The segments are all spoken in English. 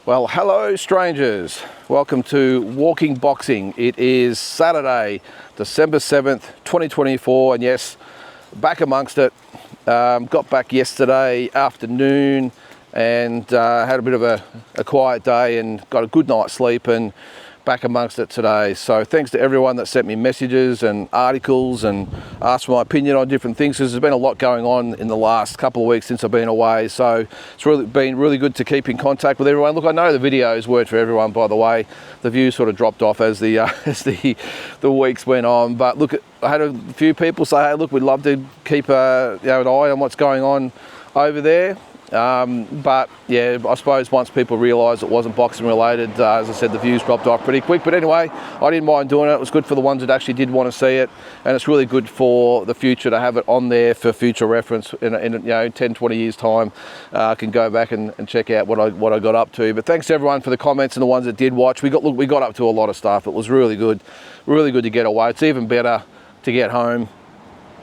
Well, hello strangers. Welcome to Walking Boxing. It is Saturday, December 7th, 2024, and yes, back amongst it. Got back yesterday afternoon and had a bit of a quiet day and got a good night's sleep and back amongst it today. So thanks to everyone that sent me messages and articles and asked for my opinion on different things, because there's been a lot going on in the last couple of weeks since I've been away. So it's been really good to keep in contact with everyone. Look, I know the videos weren't for everyone, by the way. The views sort of dropped off as the the weeks went on. But look, I had a few people say, hey, look, we'd love to keep an eye on what's going on over there. But yeah, I suppose once people realised it wasn't boxing related, as I said, the views dropped off pretty quick. But anyway, I didn't mind doing it. It was good for the ones that actually did want to see it, and it's really good for the future to have it on there for future reference. In 10, 20 years time, I can go back and check out what I got up to. But thanks to everyone for the comments and the ones that did watch. We got up to a lot of stuff. It was really good to get away. It's even better to get home.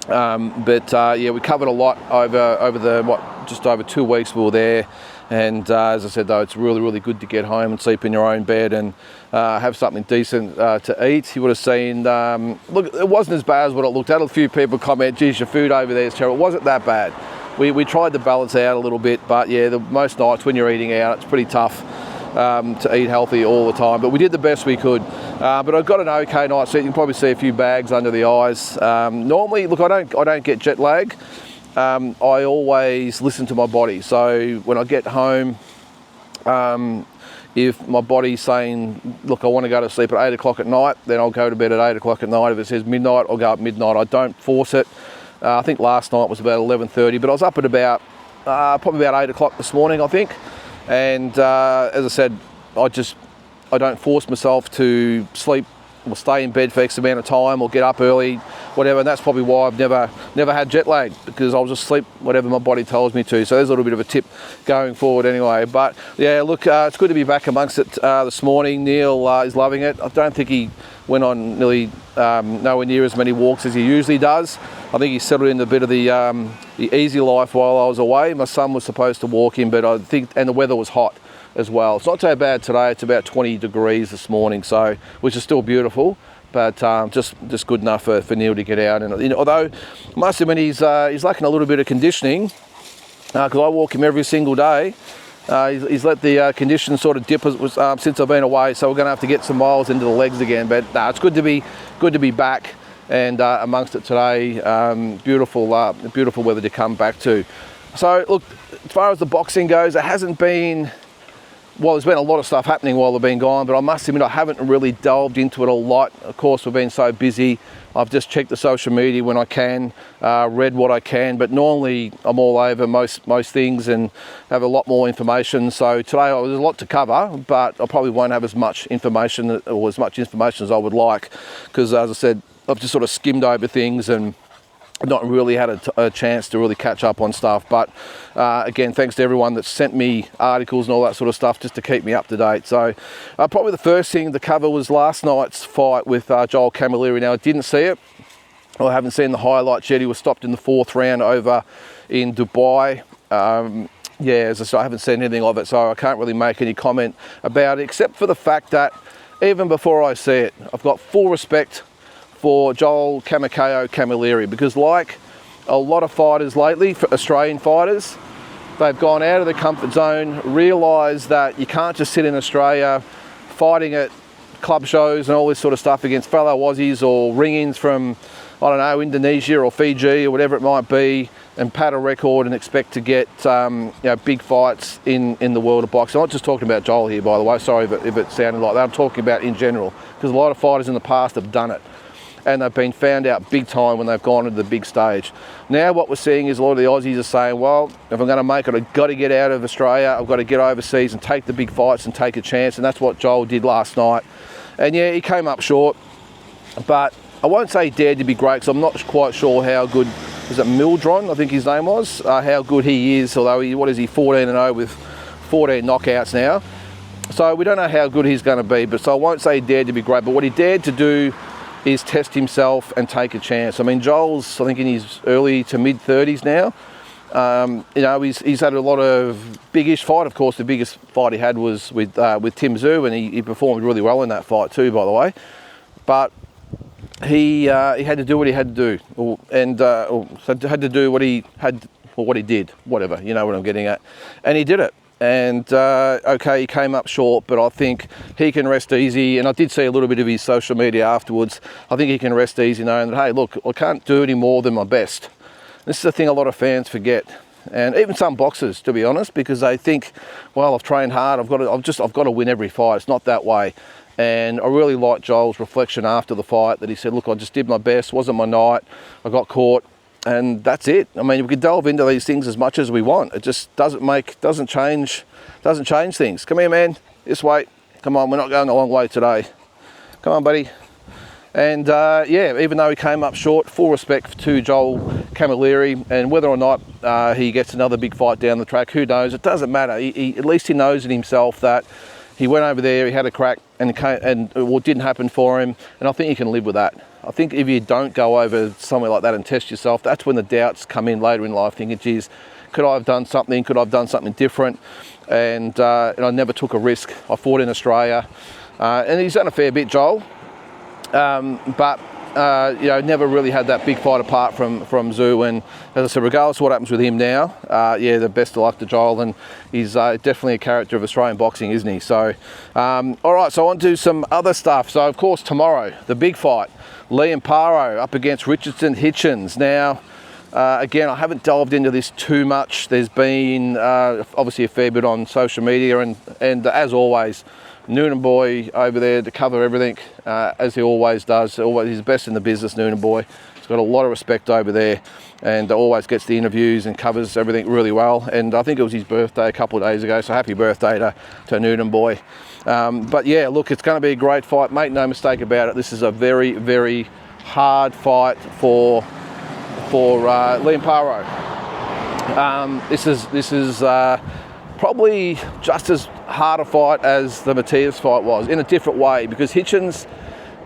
Yeah, we covered a lot over the just over 2 weeks we were there, and as I said, though, it's really good to get home and sleep in your own bed and have something decent to eat. You would have seen, look, it wasn't as bad as what it looked at. A few people comment, geez, your food over there is terrible. It wasn't that bad. We tried to balance out a little bit, but yeah, most nights when you're eating out, it's pretty tough to eat healthy all the time, but we did the best we could. But I got an okay night's sleep. You can probably see a few bags under the eyes. Normally, look, I don't get jet lag. I always listen to my body. So when I get home, if my body's saying, look, I want to go to sleep at 8 o'clock at night, then I'll go to bed at 8 o'clock at night. If it says midnight, I'll go at midnight. I don't force it. I think last night was about 11:30, but I was up at about probably about 8 o'clock this morning, I think. And as I said, I don't force myself to sleep or stay in bed for X amount of time or get up early, whatever. And that's probably why I've never had jet lag, because I'll just sleep whatever my body tells me to. So there's a little bit of a tip going forward anyway. But yeah, look, it's good to be back amongst it this morning. Neil is loving it. I don't think he went on nearly nowhere near as many walks as he usually does. I think he settled in a bit of the easy life while I was away. My son was supposed to walk him, but I think, and the weather was hot as well. It's not so bad today. It's about 20 degrees this morning, so which is still beautiful, but just good enough for Neil to get out. And although I must admit he's lacking a little bit of conditioning, because I walk him every single day. He's let the condition sort of dip since I've been away, so we're going to have to get some miles into the legs again. But it's good to be back and amongst it today. Beautiful weather to come back to. So look, as far as the boxing goes, it hasn't been. Well, there's been a lot of stuff happening while I've been gone, but I must admit I haven't really delved into it a lot. Of course, we've been so busy. I've just checked the social media when I can, read what I can, but normally I'm all over most things and have a lot more information. So today there's a lot to cover, but I probably won't have as much information as I would like, because as I said, I've just sort of skimmed over things and not really had a chance to really catch up on stuff. But again, thanks to everyone that sent me articles and all that sort of stuff just to keep me up to date. So probably the first thing to cover was last night's fight with Joel Camilleri. Now, I didn't see it. I haven't seen the highlights yet. He was stopped in the 4th round over in Dubai. Yeah, as I said, I haven't seen anything of it, so I can't really make any comment about it, except for the fact that even before I see it, I've got full respect for Joel Camilleri, because like a lot of fighters lately, for Australian fighters, they've gone out of their comfort zone, realised that you can't just sit in Australia fighting at club shows and all this sort of stuff against fellow Aussies or ring-ins from, I don't know, Indonesia or Fiji or whatever it might be, and pad a record and expect to get big fights in the world of boxing. I'm not just talking about Joel here, by the way. Sorry if it sounded like that. I'm talking about in general, because a lot of fighters in the past have done it, and they've been found out big time when they've gone to the big stage. Now what we're seeing is a lot of the Aussies are saying, well, if I'm going to make it, I've got to get out of Australia, I've got to get overseas and take the big fights and take a chance, and that's what Joel did last night. And yeah, he came up short, but I won't say he dared to be great, because I'm not quite sure how good, was it Mildron, I think his name was, how good he is, although he 14-0 with 14 knockouts now. So we don't know how good he's going to be, but so I won't say he dared to be great, but what he dared to do is test himself and take a chance. I mean, Joel's, I think, in his early to mid 30s now, You know, he's had a lot of big-ish fight. Of course, the biggest fight he had was with Tim Tszyu, and he performed really well in that fight too, by the way. But he had to do what he had to do, had to do what he had, or what he did, whatever. You know what I'm getting at, and he did it. And okay, he came up short, but I think he can rest easy. And I did see a little bit of his social media afterwards. I think he can rest easy knowing that, hey, look, I can't do any more than my best. This is the thing a lot of fans forget, and even some boxers, to be honest, because they think, well, I've trained hard, I've got to win every fight. It's not that way. And I really liked Joel's reflection after the fight, that he said, look, I just did my best, wasn't my night, I got caught, and that's it. I mean, we can delve into these things as much as we want. It just doesn't change things. Come here, man. This way. Come on, we're not going a long way today. Come on, buddy. And yeah, even though he came up short, full respect to Joel Camilleri, and whether or not he gets another big fight down the track, who knows? It doesn't matter. At least he knows in himself that he went over there, he had a crack, and it didn't happen for him. And I think you can live with that. I think if you don't go over somewhere like that and test yourself, that's when the doubts come in later in life, thinking, geez, could I have done something? Could I have done something different? And I never took a risk. I fought in Australia, and he's done a fair bit, Joel. But you know, never really had that big fight apart from Tszyu. And as I said, regardless of what happens with him now, yeah, the best of luck to Joel, and he's definitely a character of Australian boxing, isn't he? So, all right, so on to some other stuff. So, of course, tomorrow, the big fight, Liam Parro up against Richardson Hitchens. Now, again, I haven't delved into this too much. There's been obviously a fair bit on social media, and as always, Noonan Boy over there to cover everything, as he always does. He's the best in the business, Noonan Boy. He's got a lot of respect over there, and always gets the interviews and covers everything really well. And I think it was his birthday a couple of days ago, so happy birthday to Noonan Boy. But yeah, look, it's going to be a great fight. Make no mistake about it. This is a very, very hard fight for Liam Parro. This is probably just as hard a fight as the Matias fight was, in a different way, because Hitchens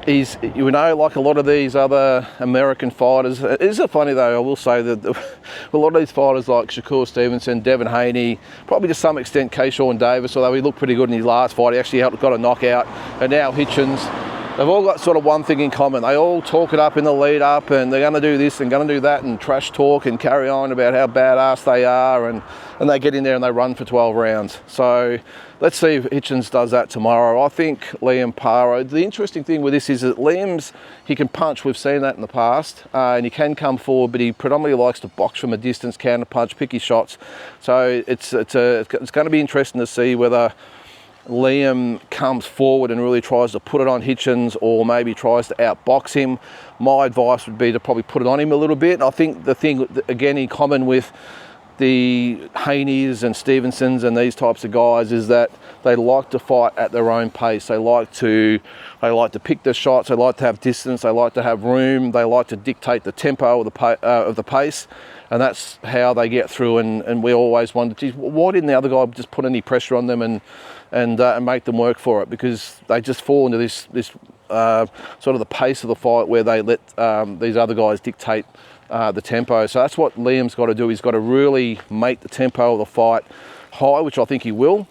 is, you know, like a lot of these other American fighters. It is funny though, I will say that a lot of these fighters like Shakur Stevenson, Devin Haney, probably to some extent Keyshawn Davis, although he looked pretty good in his last fight, he actually got a knockout, and now Hitchens, they've all got sort of one thing in common. They all talk it up in the lead up, and they're going to do this and going to do that, and trash talk and carry on about how badass they are, and they get in there and they run for 12 rounds. So let's see if Hitchens does that tomorrow. I think Liam Parro, the interesting thing with this is that he can punch. We've seen that in the past, and he can come forward, but he predominantly likes to box from a distance, counter punch, pick his shots. So it's going to be interesting to see whether Liam comes forward and really tries to put it on Hitchens, or maybe tries to outbox him. My advice would be to probably put it on him a little bit. I think the thing, again, in common with the Haneys and Stevensons and these types of guys, is that they like to fight at their own pace. They like to pick their shots. They like to have distance. They like to have room. They like to dictate the tempo of the pace, and that's how they get through. And we always wonder, geez, why didn't the other guy just put any pressure on them and make them work for it? Because they just fall into this sort of the pace of the fight where they let these other guys dictate the tempo. So that's what Liam's got to do. He's got to really make the tempo of the fight high, which I think he will.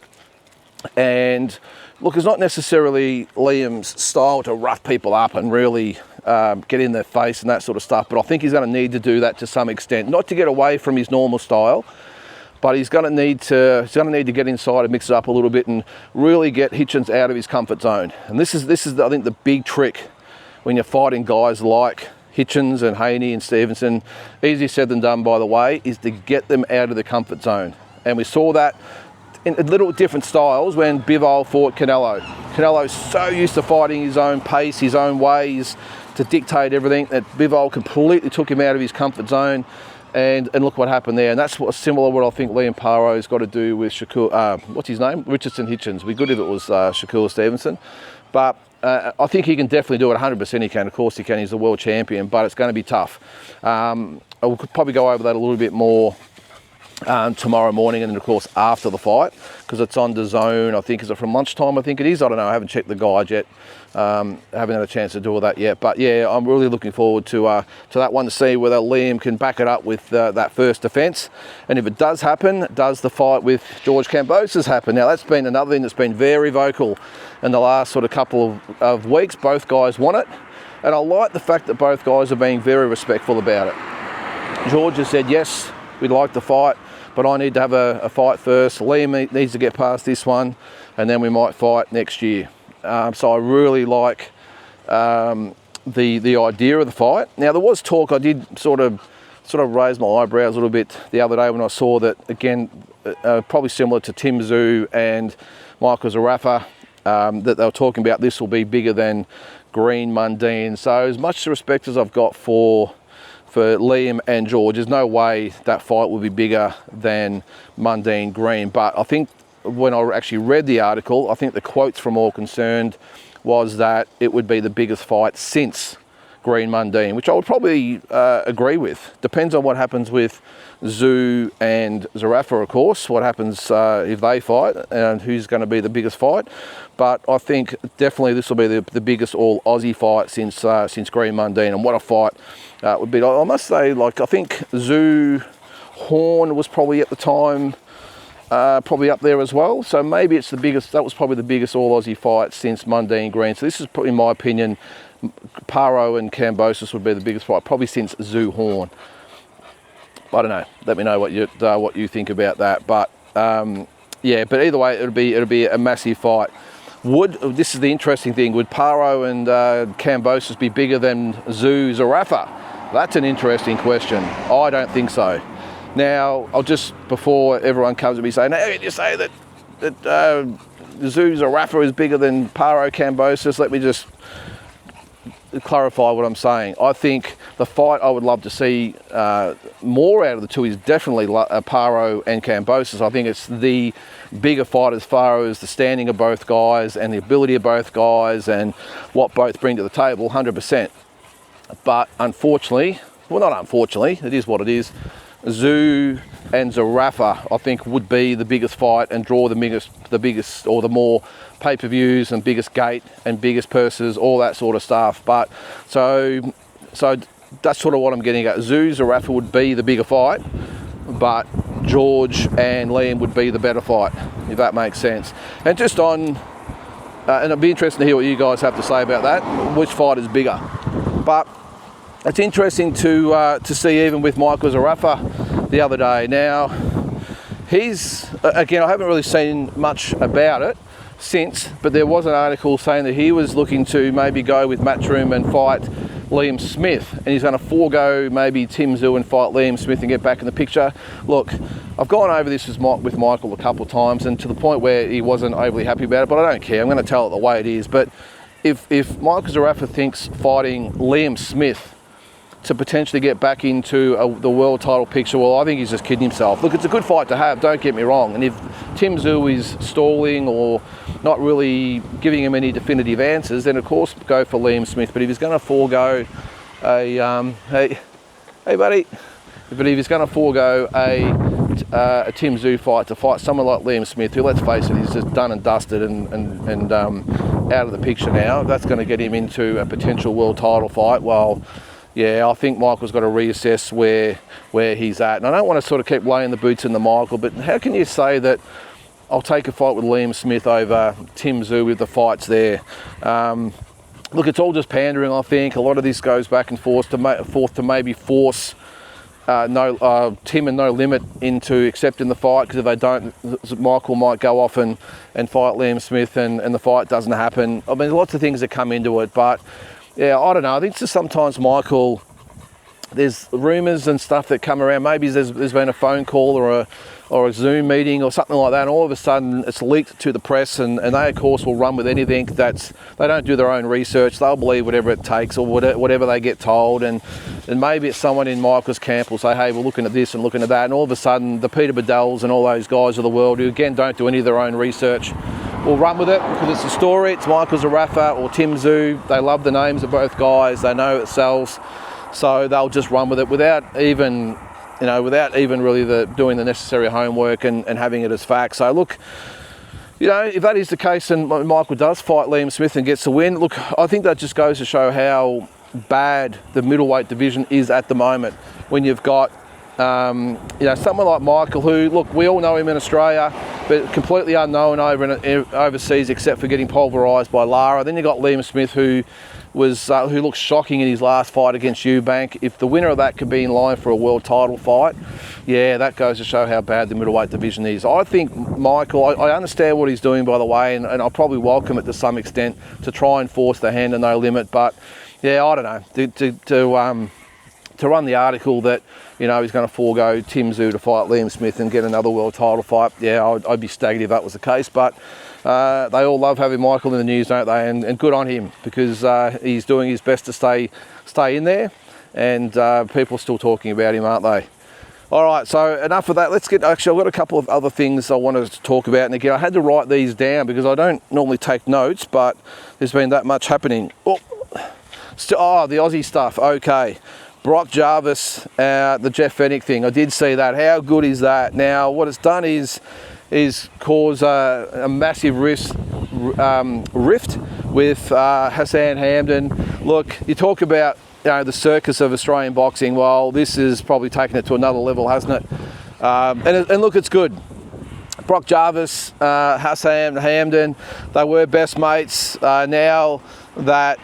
And look, it's not necessarily Liam's style to rough people up and really get in their face and that sort of stuff, but I think he's going to need to do that to some extent, not to get away from his normal style, but he's going to need to get inside and mix it up a little bit and really get Hitchens out of his comfort zone. And this is I think the big trick when you're fighting guys like Hitchens and Haney and Stevenson, easier said than done, by the way, is to get them out of the comfort zone. And we saw that in little different styles when Bivol fought Canelo. Canelo's so used to fighting his own pace, his own ways to dictate everything, that Bivol completely took him out of his comfort zone. And look what happened there. And that's what I think Liam Parro's got to do with Shakur, what's his name? Richardson Hitchens. It'd be good if it was Shakur Stevenson. But I think he can definitely do it, 100% he can. Of course he can, he's the world champion, but it's going to be tough. I'll probably go over that a little bit more tomorrow morning, and then of course after the fight, because it's on DAZN. I think, is it from lunchtime? I think it is. I don't know. I haven't checked the guide yet. Haven't had a chance to do all that yet. But yeah, I'm really looking forward to that one, to see whether Liam can back it up with that first defence. And if it does happen, does the fight with George Kambosos happen? Now that's been another thing that's been very vocal in the last sort of couple of weeks. Both guys want it, and I like the fact that both guys are being very respectful about it. George has said, yes, we'd like the fight, but I need to have a fight first. Liam needs to get past this one, and then we might fight next year. So I really like the idea of the fight. Now there was talk. I did sort of raise my eyebrows a little bit the other day when I saw that, again, probably similar to Tim Tszyu and Michael Zerafa, that they were talking about this will be bigger than Green Mundine. So as much respect as I've got for Liam and George, there's no way that fight will be bigger than Mundine Green. But I think when I actually read the article, I think the quotes from All Concerned was that it would be the biggest fight since Green Mundine, which I would probably agree with. Depends on what happens with Tszyu and Zerafa, of course, what happens if they fight and who's going to be the biggest fight. But I think definitely this will be the biggest all Aussie fight since Green Mundine. And what a fight would be. I must say, like, I think Tszyu Horn was probably at the time probably up there as well. So maybe it's the biggest, that was probably the biggest all Aussie fight since Mundine Green. So this is, in my opinion, Parro and Kambosos would be the biggest fight, probably since Tszyu Horn. I don't know. Let me know what you think about that. But yeah, but either way, it'll be a massive fight. This is the interesting thing. Would Parro and Kambosos be bigger than Tszyu Zerafa? That's an interesting question. I don't think so. Now, I'll just, before everyone comes to me saying, "How can you say that Tszyu Zerafa is bigger than Parro Kambosos?" Let me just clarify what I'm saying. I think the fight I would love to see more out of the two is definitely Parro and Kambosos. I think it's the bigger fight as far as the standing of both guys and the ability of both guys and what both bring to the table, 100%. But unfortunately, well, not unfortunately, it is what it is, Tszyu and Zerafa, I think, would be the biggest fight and draw the biggest or the more pay-per-views and biggest gate and biggest purses, all that sort of stuff. But so that's sort of what I'm getting at. Tszyu Zerafa would be the bigger fight, but George and Liam would be the better fight, if that makes sense. And just on, and it'd be interesting to hear what you guys have to say about that. Which fight is bigger? But it's interesting to see, even with Michael Zerafa the other day. Now, he's, again, I haven't really seen much about it since, but there was an article saying that he was looking to maybe go with Matchroom and fight Liam Smith, and he's going to forego maybe Tim Tszyu and fight Liam Smith and get back in the picture. Look, I've gone over this with Michael a couple of times, and to the point where he wasn't overly happy about it, but I don't care. I'm going to tell it the way it is. But if Michael Zerafa thinks fighting Liam Smith to potentially get back into the world title picture, well, I think he's just kidding himself. Look, it's a good fight to have, don't get me wrong. And if Tim Tszyu is stalling or not really giving him any definitive answers, then of course go for Liam Smith. But if he's going to forego hey buddy, but if he's going to forego a Tim Tszyu fight to fight someone like Liam Smith, who, let's face it, he's just done and dusted and out of the picture now, that's going to get him into a potential world title fight. Well, yeah, I think Michael's got to reassess where he's at. And I don't want to sort of keep laying the boots in the Michael, but how can you say that I'll take a fight with Liam Smith over Tim Tszyu with the fights there? Look, it's all just pandering, I think. A lot of this goes back and forth to maybe force Tim and No Limit into accepting the fight, because if they don't, Michael might go off and fight Liam Smith and the fight doesn't happen. I mean, lots of things that come into it, but yeah, I don't know. I think just sometimes Michael, there's rumours and stuff that come around. Maybe there's been a phone call or a Zoom meeting or something like that, and all of a sudden it's leaked to the press, and they of course will run with anything they don't do their own research. They'll believe whatever it takes or whatever they get told, and maybe it's someone in Michael's camp will say, hey, we're looking at this and looking at that, and all of a sudden the Peter Bedells and all those guys of the world who again don't do any of their own research will run with it because it's a story. It's Michael Zerafa or Tim Tszyu. They love the names of both guys. They know it sells. So they'll just run with it without even you know, without even really doing the necessary homework and having it as fact. So look, you know, if that is the case and Michael does fight Liam Smith and gets the win, look, I think that just goes to show how bad the middleweight division is at the moment. When you've got, you know, someone like Michael, who, look, we all know him in Australia, but completely unknown overseas, except for getting pulverised by Lara. Then you've got Liam Smith, who looked shocking in his last fight against Eubank. If the winner of that could be in line for a world title fight, yeah, that goes to show how bad the middleweight division is. I think Michael, I understand what he's doing, by the way, and I'll probably welcome it to some extent to try and force the hand of no limit. But yeah, I don't know, to run the article that, you know, he's going to forego Tim Tszyu to fight Liam Smith and get another world title fight. Yeah, I'd be staggered if that was the case. But they all love having Michael in the news, don't they? And good on him, because he's doing his best to stay in there, and people are still talking about him, aren't they? All right, so enough of that. Let's get, actually, I've got a couple of other things I wanted to talk about. And again, I had to write these down because I don't normally take notes, but there's been that much happening. Oh, the Aussie stuff, okay. Brock Jarvis, the Jeff Fennick thing, I did see that. How good is that? Now, what it's done is cause a massive rift with Hassan Hamdan. Look, you talk about, you know, the circus of Australian boxing. Well, this has probably taken it to another level, hasn't it? And look, it's good. Brock Jarvis, Hassan Hamdan, they were best mates. Now that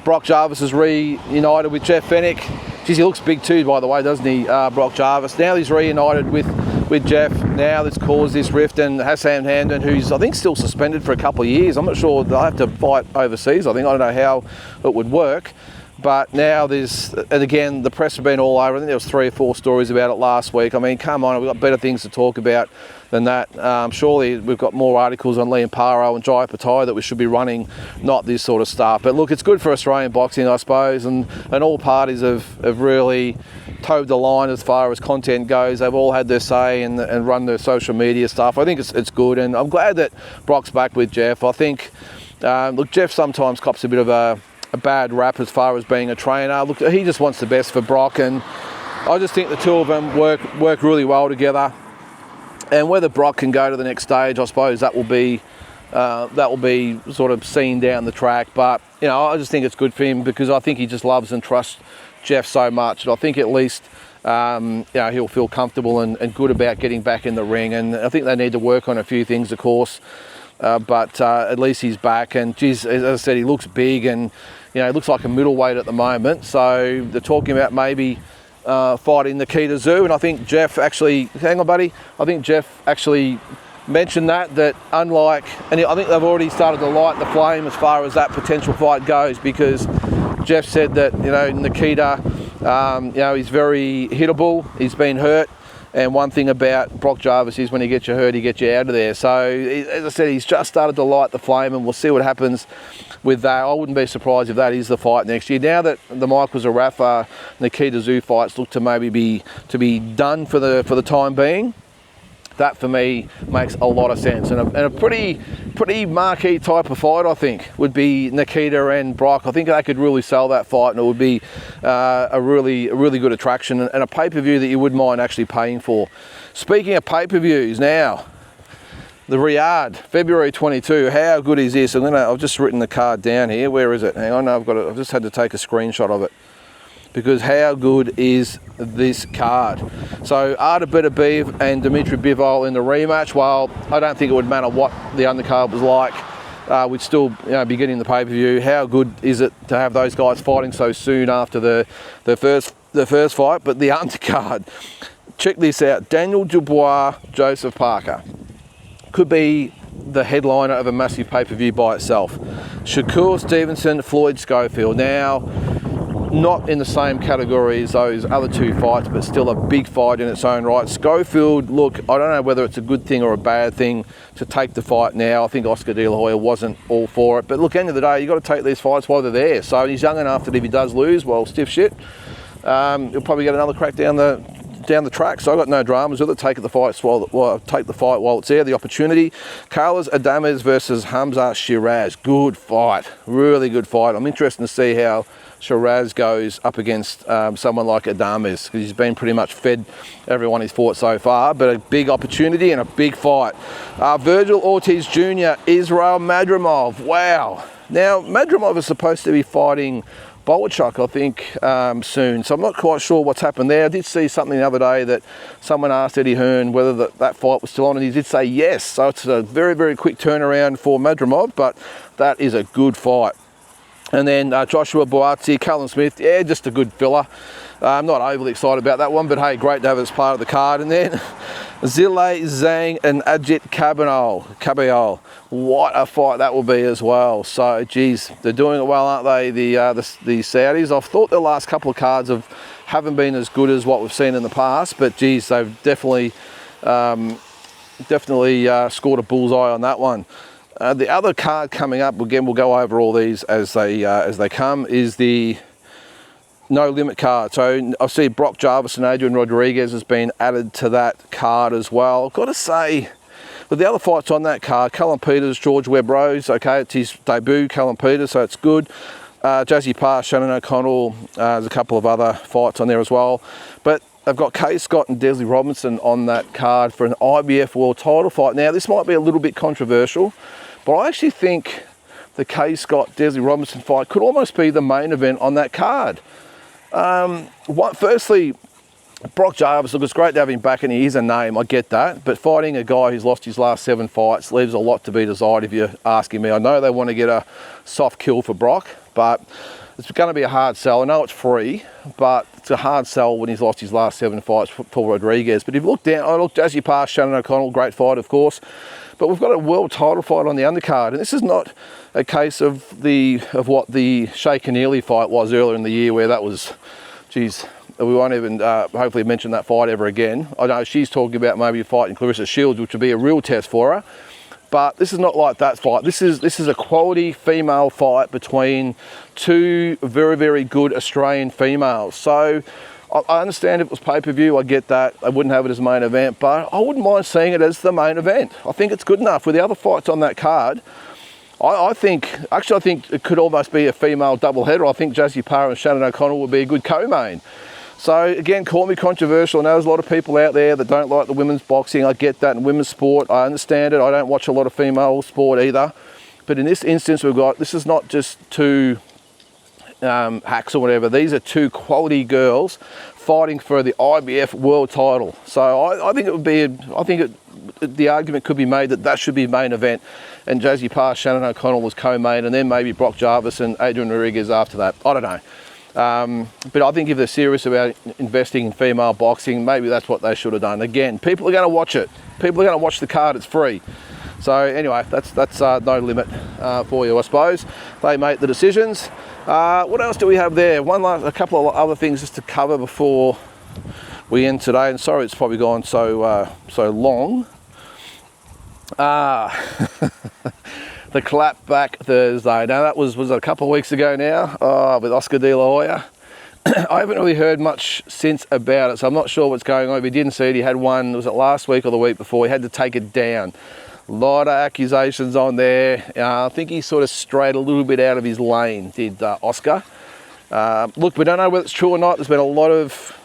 Brock Jarvis is reunited with Jeff Fennick, geez, he looks big too, by the way, doesn't he, Brock Jarvis? Now he's reunited with Jeff. Now that's caused this rift, and Hassan Hamdan, who's I think still suspended for a couple of years. I'm not sure, they'll have to fight overseas. I don't know how it would work. But now there's, and again, the press have been all over. I think there was 3 or 4 stories about it last week. I mean, come on, we've got better things to talk about than that. Surely we've got more articles on Liam Parro and Jai Patai that we should be running, not this sort of stuff. But look, it's good for Australian boxing, I suppose, and all parties have really towed the line as far as content goes. They've all had their say and run their social media stuff. I think it's good, and I'm glad that Brock's back with Jeff. I think, look, Jeff sometimes cops a bit of a bad rap as far as being a trainer. Look, he just wants the best for Brock, and I just think the two of them work really well together. And whether Brock can go to the next stage, I suppose that will be sort of seen down the track. But you know, I just think it's good for him, because I think he just loves and trusts Jeff so much, and I think at least you know, he'll feel comfortable and good about getting back in the ring. And I think they need to work on a few things, of course. But at least he's back, and geez, as I said, he looks big, and you know, he looks like a middleweight at the moment. So they're talking about maybe fighting Nikita Tszyu, and I think Jeff actually, hang on buddy, I think Jeff actually mentioned that unlike, and I think they've already started to light the flame as far as that potential fight goes, because Jeff said that, you know, Nikita, you know, he's very hittable, he's been hurt. And one thing about Brock Jarvis is when he gets you hurt, he gets you out of there. So, as I said, he's just started to light the flame, and we'll see what happens with that. I wouldn't be surprised if that is the fight next year. Now that the Michael Zerafa, Nikita Tszyu fights look to maybe be done for the time being, that for me makes a lot of sense, and a pretty marquee type of fight, I think, would be Nikita and Brock. I think they could really sell that fight, and it would be a really good attraction, and a pay-per-view that you wouldn't mind actually paying for. Speaking of pay-per-views, now the Riyadh, February 22. How good is this? I've just written the card down here. Where is it? Hang on, I've just had to take a screenshot of it, because how good is this card? So Artur Beterbiev and Dmitry Bivol in the rematch. Well, I don't think it would matter what the undercard was like. We'd still, you know, be getting the pay-per-view. How good is it to have those guys fighting so soon after the first fight? But the undercard, check this out: Daniel Dubois, Joseph Parker could be the headliner of a massive pay-per-view by itself. Shakur Stevenson, Floyd Schofield. Now, not in the same category as those other 2 fights, but still a big fight in its own right. Schofield, look, I don't know whether it's a good thing or a bad thing to take the fight now. I think Oscar De La Hoya wasn't all for it. But look, end of the day, you've got to take these fights while they're there. So he's young enough that if he does lose, well, stiff shit. He'll probably get another crack down down the track, so I've got no dramas with it. Take the fight while it's there, the opportunity. Carlos Adames versus Hamza Shiraz. Good fight, really good fight. I'm interested to see how Shiraz goes up against someone like Adames, because he's been pretty much fed everyone he's fought so far, but a big opportunity and a big fight. Virgil Ortiz Jr., Israel Madrimov. Wow. Now, Madrimov is supposed to be fighting Bolchuk, I think, soon, so I'm not quite sure what's happened there. I did see something the other day that someone asked Eddie Hearn whether that fight was still on, and he did say yes, so it's a very, very quick turnaround for Madrimov, but that is a good fight. And then Joshua Buatsi, Callum Smith, yeah, just a good filler. I'm not overly excited about that one, but hey, great to have it as part of the card. And then Zile Zhang and Ajit Cabral. What a fight that will be as well. So, geez, they're doing it well, aren't they, the Saudis? I've thought the last couple of cards haven't been as good as what we've seen in the past, but geez, they've definitely scored a bullseye on that one. The other card coming up, again, we'll go over all these as they come, is the no limit card. So I see Brock Jarvis and Adrian Rodriguez has been added to that card as well. I've got to say, with the other fights on that card, Callum Peters, George Webb-Rose, okay, it's his debut, Callum Peters, so it's good. Jazzy Parr, Shannon O'Connell, there's a couple of other fights on there as well. But they've got Kay Scott and Desley Robinson on that card for an IBF World title fight. Now, this might be a little bit controversial, but I actually think the Kay Scott-Desley Robinson fight could almost be the main event on that card. Firstly, Brock Jarvis, look, it's great to have him back, and he is a name, I get that, but fighting a guy who's lost his last 7 fights leaves a lot to be desired if you're asking me. I know they want to get a soft kill for Brock, but it's going to be a hard sell. I know it's free, but it's a hard sell when he's lost his last 7 fights for Rodriguez. But if you look down, Jazzy Parr, Shannon O'Connell, great fight, of course. But we've got a world title fight on the undercard, and this is not a case of what the Shay Keneally fight was earlier in the year, where that was, geez, we won't even hopefully mention that fight ever again. I know she's talking about maybe fighting Clarissa Shields, which would be a real test for her. But this is not like that fight. This is a quality female fight between 2 very, very good Australian females. So I understand if it was pay-per-view, I get that. I wouldn't have it as main event, but I wouldn't mind seeing it as the main event. I think it's good enough. With the other fights on that card, I think it could almost be a female doubleheader. I think Jazzy Parr and Shannon O'Connell would be a good co-main. So again, call me controversial. I know there's a lot of people out there that don't like the women's boxing. I get that, and women's sport, I understand it. I don't watch a lot of female sport either. But in this instance, this is not just 2 hacks or whatever. These are 2 quality girls fighting for the IBF world title. So I think the argument could be made that should be main event, and Jazzy Parr, Shannon O'Connell was co-main, and then maybe Brock Jarvis and Adrian Rodriguez after that. I don't know. But I think if they're serious about investing in female boxing, maybe that's what they should have done. Again, people are going to watch it. People are going to watch the card. It's free. So anyway, that's no limit for you, I suppose. They make the decisions. What else do we have there? A couple of other things just to cover before we end today. And sorry, it's probably gone so long. The Clapback Thursday. Now that was a couple of weeks ago now, with Oscar De La Hoya. I haven't really heard much since about it, so I'm not sure what's going on. If you didn't see it, he had one, was it last week or the week before? He had to take it down. A lot of accusations on there. I think he sort of strayed a little bit out of his lane, did Oscar. Look, we don't know whether it's true or not. There's been a lot of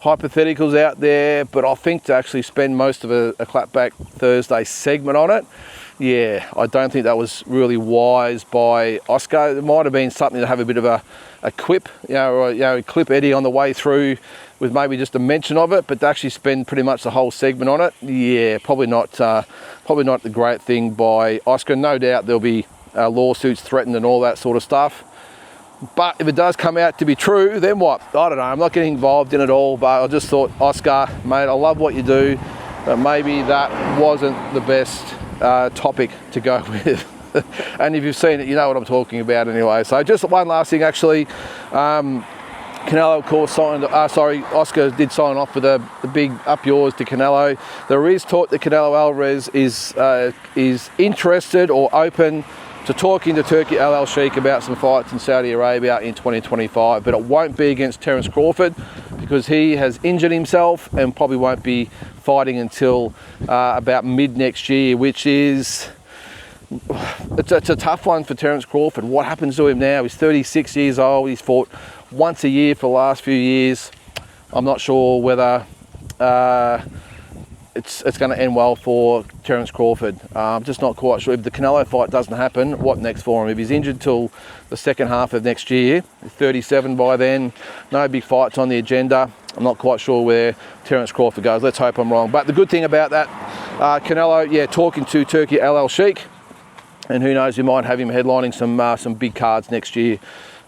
hypotheticals out there, but I think to actually spend most of a Clapback Thursday segment on it, yeah, I don't think that was really wise by Oscar. It might have been something to have a bit of a quip, clip Eddie on the way through with maybe just a mention of it, but to actually spend pretty much the whole segment on it, yeah, probably not the great thing by Oscar. No doubt there'll be lawsuits threatened and all that sort of stuff. But if it does come out to be true, then what? I don't know. I'm not getting involved in it all, but I just thought, Oscar, mate, I love what you do, but maybe that wasn't the best topic to go with. And if you've seen it, you know what I'm talking about anyway. So just one last thing, actually. Canelo, of course, Oscar did sign off with the big up yours to Canelo. There is talk that Canelo Alvarez is interested or open to talking to Turki Al Sheikh about some fights in Saudi Arabia in 2025, but it won't be against Terence Crawford, because because he has injured himself and probably won't be fighting until about mid next year, which is, it's a tough one for Terence Crawford. What happens to him now? He's 36 years old. He's fought once a year for the last few years. I'm not sure whether it's going to end well for Terence Crawford. I'm just not quite sure. If the Canelo fight doesn't happen, what next for him? If he's injured till the second half of next year, he's 37 by then, no big fights on the agenda. I'm not quite sure where Terence Crawford goes. Let's hope I'm wrong. But the good thing about that, Canelo, yeah, talking to Turkey Al El Sheikh, and who knows, we might have him headlining some big cards next year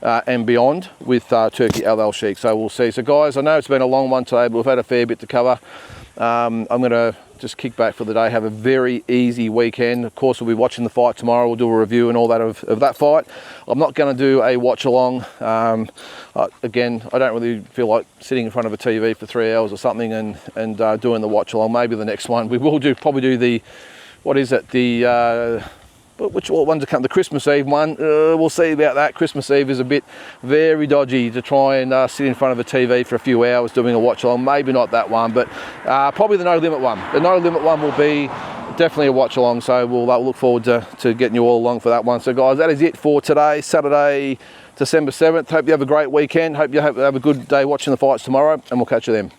and beyond with Turkey Al El Sheikh. So we'll see. So guys, I know it's been a long one today, but we've had a fair bit to cover. I'm going to just kick back for the day, have a very easy weekend. Of course, we'll be watching the fight tomorrow. We'll do a review and all that of that fight. I'm not going to do a watch along. Again, I don't really feel like sitting in front of a TV for 3 hours or something and doing the watch along. Maybe the next one we will probably do the, what is it, the which one's to come? The Christmas Eve one. We'll see about that. Christmas Eve is a bit very dodgy to try and sit in front of a TV for a few hours doing a watch along. Maybe not that one, but probably the No Limit one. The No Limit one will be definitely a watch along. So we'll look forward to getting you all along for that one. So guys, that is it for today, Saturday, December 7th. Hope you have a great weekend. Hope you have a good day watching the fights tomorrow, and we'll catch you then.